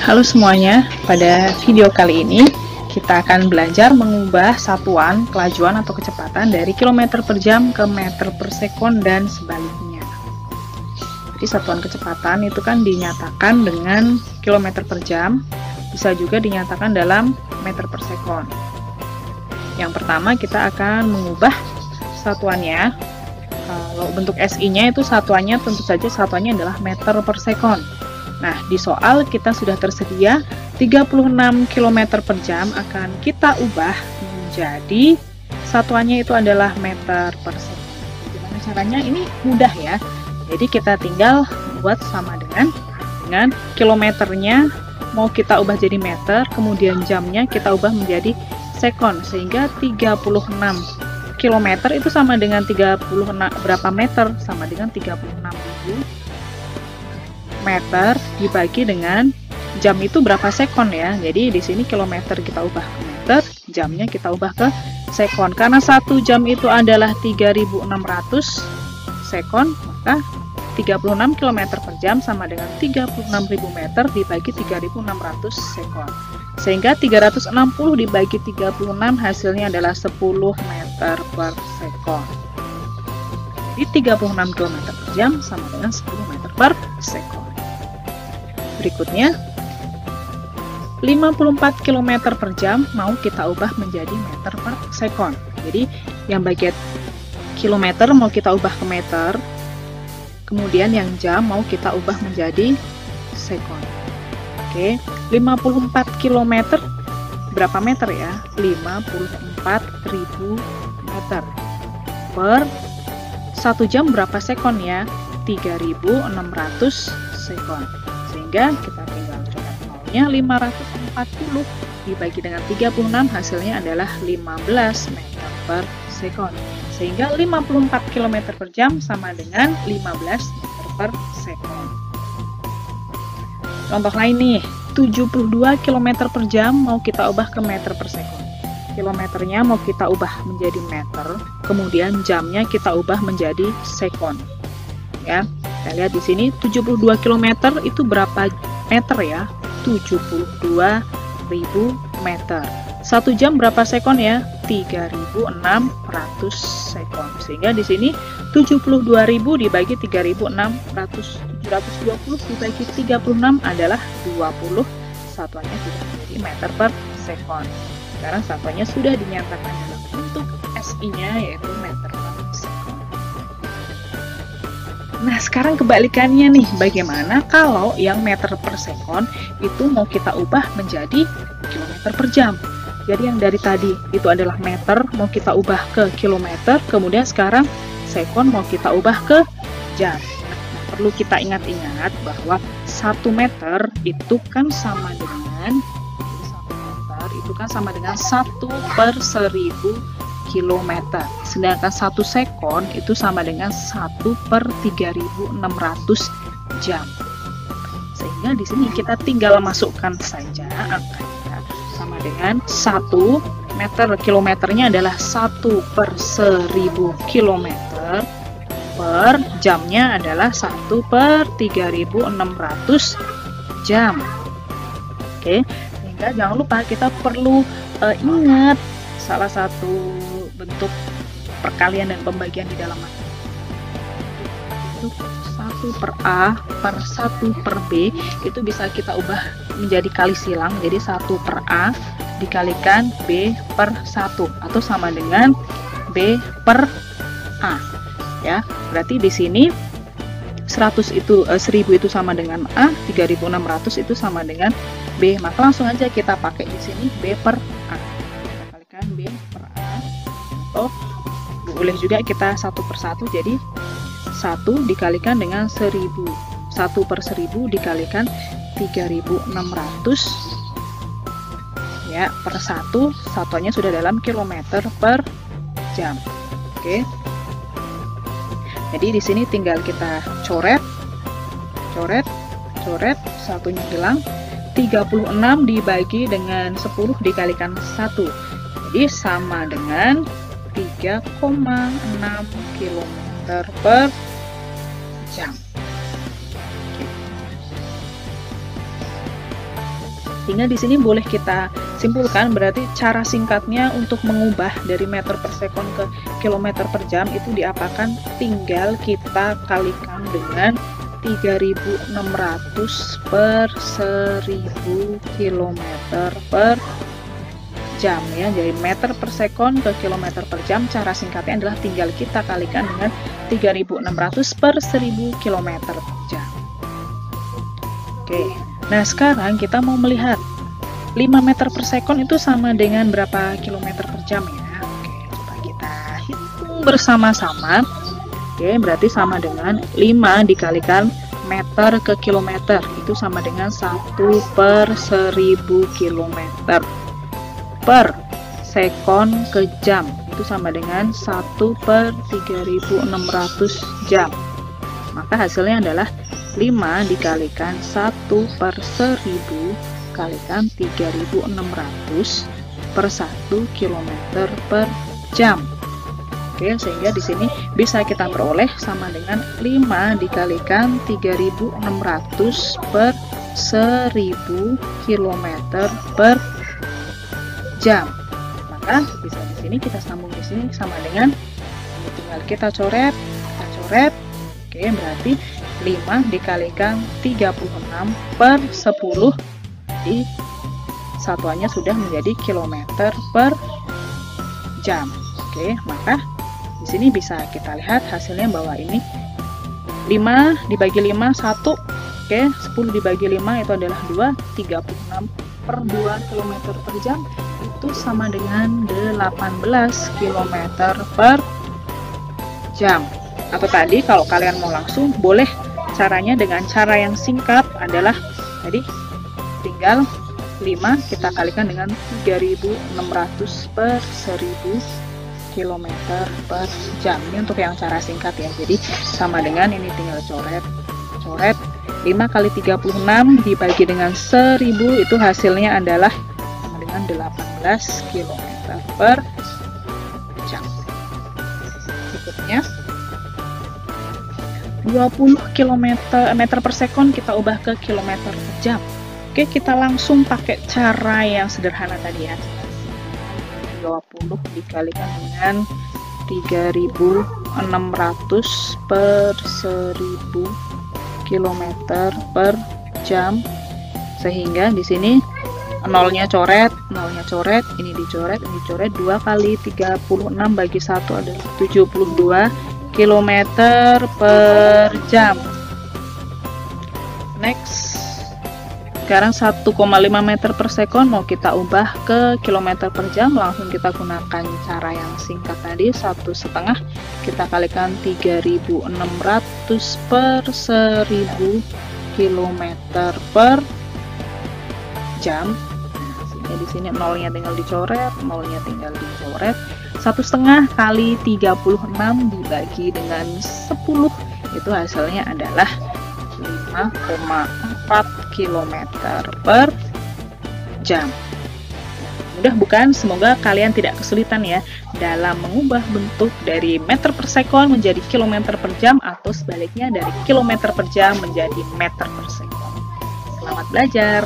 Halo semuanya, pada video kali ini kita akan belajar mengubah satuan kelajuan atau kecepatan dari kilometer per jam ke meter per sekon dan sebaliknya. Jadi satuan kecepatan itu kan dinyatakan dengan kilometer per jam, bisa juga dinyatakan dalam meter per sekon. Yang pertama kita akan mengubah satuannya. Kalau bentuk SI-nya itu satuannya tentu saja satuannya adalah meter per sekon. Nah, di soal kita sudah tersedia 36 km per jam akan kita ubah menjadi satuannya itu adalah meter per sekon. Gimana caranya? Ini mudah ya. Jadi kita tinggal buat sama dengan kilometernya mau kita ubah jadi meter, kemudian jamnya kita ubah menjadi sekon, sehingga 36 km itu sama dengan 36 berapa meter? Sama dengan 36.000 meter dibagi dengan jam itu berapa sekon ya. Jadi di sini kilometer kita ubah ke meter, jamnya kita ubah ke sekon. Karena 1 jam itu adalah 3.600 sekon, maka 36 km per jam sama dengan 36.000 meter dibagi 3.600 sekon. Sehingga 360 dibagi 36 hasilnya adalah 10 meter per sekon. Jadi 36 km per jam sama dengan 10 meter per sekon. Berikutnya 54 km per jam mau kita ubah menjadi meter per sekon. Jadi yang bagian kilometer mau kita ubah ke meter, kemudian yang jam mau kita ubah menjadi sekon. Oke, 54 km berapa meter ya? 54.000 meter per 1 jam berapa sekon ya? 3.600 sekon. Sehingga kita tinggal coret nolnya, 540 dibagi dengan 36 hasilnya adalah 15 meter per sekon. Sehingga 54 km per jam sama dengan 15 meter per sekon. Contoh lain nih, 72 km per jam mau kita ubah ke meter per sekon. Kilometernya mau kita ubah menjadi meter, kemudian jamnya kita ubah menjadi sekon. Ya, kita lihat di sini 72 km itu berapa meter ya? 72.000 meter. 1 jam berapa sekon ya? 3.600 sekon. Sehingga di sini 72.000 dibagi 3.600, 720 dibagi 36 adalah 20. Satuannya sudah menjadi meter per sekon. Sekarang satuannya sudah dinyatakan dalam bentuk SI-nya yaitu meter per sekon. Nah, sekarang kebalikannya nih, bagaimana kalau yang meter per sekon itu mau kita ubah menjadi kilometer per jam. Jadi yang dari tadi itu adalah meter, mau kita ubah ke kilometer, kemudian sekarang sekon mau kita ubah ke jam. Nah, perlu kita ingat-ingat bahwa 1 meter itu kan sama dengan 1 per 1000 kilometer. Sedangkan 1 sekon itu sama dengan 1 per 3.600 jam. Sehingga di sini kita tinggal masukkan saja angkanya sama dengan 1 meter, kilometernya adalah 1 per 1000 kilometer, per jamnya adalah 1 per 3.600 jam. Oke, sehingga jangan lupa kita perlu ingat salah satu bentuk perkalian dan pembagian di dalam bentuk 1 per A per 1 per B itu bisa kita ubah menjadi kali silang, jadi 1 per A dikalikan B per 1 atau sama dengan B per A ya. Berarti di sini 100 itu 1000 itu sama dengan A, 3.600 itu sama dengan B. Maka langsung aja kita pakai di sini B per A. B per A, atau boleh juga kita 1 per 1, jadi 1 dikalikan dengan 1000, 1 per 1000 dikalikan 3.600 ya, per 1, satuannya sudah dalam kilometer per jam. Oke, jadi di sini tinggal kita coret, satunya hilang, 36 dibagi dengan 10 dikalikan 1, jadi sama dengan 3,6 km per jam. Sehingga di sini boleh kita simpulkan berarti cara singkatnya untuk mengubah dari meter per sekon ke kilometer per jam itu diapakan? Tinggal kita kalikan dengan 3.600 per 1.000 km per jam ya. Jadi meter per sekon ke kilometer per jam, cara singkatnya adalah tinggal kita kalikan dengan 3.600 per 1.000 km per jam. Oke, nah sekarang kita mau melihat 5 meter per sekon itu sama dengan berapa kilometer per jam ya. Oke, coba kita hitung bersama-sama. Oke, berarti sama dengan 5 dikalikan meter ke kilometer, itu sama dengan 1 per 1.000 kilometer per sekon ke jam, itu sama dengan 1 per 3.600 jam. Maka hasilnya adalah 5 dikalikan 1 per 1.000 kalikan 3.600 per 1 km per jam. Oke, sehingga di sini bisa kita peroleh sama dengan 5 dikalikan 3.600 per 1.000 km per jam. Maka bisa di sini kita sambung di sini sama dengan ini, tinggal kita coret. Oke, berarti 5 dikalikan 36 per 10 di satuannya sudah menjadi kilometer per jam. Oke, maka di sini bisa kita lihat hasilnya bahwa ini 5 dibagi 5 1. Oke, 10 dibagi 5 itu adalah 2, 36 per 2 km per jam itu sama dengan 18 km per jam. Atau tadi kalau kalian mau langsung boleh caranya dengan cara yang singkat adalah tadi tinggal 5 kita kalikan dengan 3.600 per 1.000 km per jam. Ini untuk yang cara singkat ya. Jadi sama dengan ini tinggal coret 5 kali 36 dibagi dengan 1.000 itu hasilnya adalah sama dengan 18 km per jam. Berikutnya 20 meter per sekon kita ubah ke kilometer per jam. Oke, kita langsung pakai cara yang sederhana tadi ya. 20 dikalikan dengan 3.600 per 1.000 km per jam, sehingga di sini nolnya coret, ini dicoret, 2 kali 36 bagi 1 adalah 72 km per jam. Next, sekarang 1,5 meter per sekon mau kita ubah ke kilometer per jam, langsung kita gunakan cara yang singkat tadi, 1,5 kita kalikan 3.600 per 1.000 km per jam. Sehingga di sini nolnya tinggal dicoret, 1,5 kali 36 dibagi dengan 10 itu hasilnya adalah 5,4 km per jam. Mudah bukan? Semoga kalian tidak kesulitan ya dalam mengubah bentuk dari meter per sekon menjadi kilometer per jam atau sebaliknya dari kilometer per jam menjadi meter per sekon. Selamat belajar!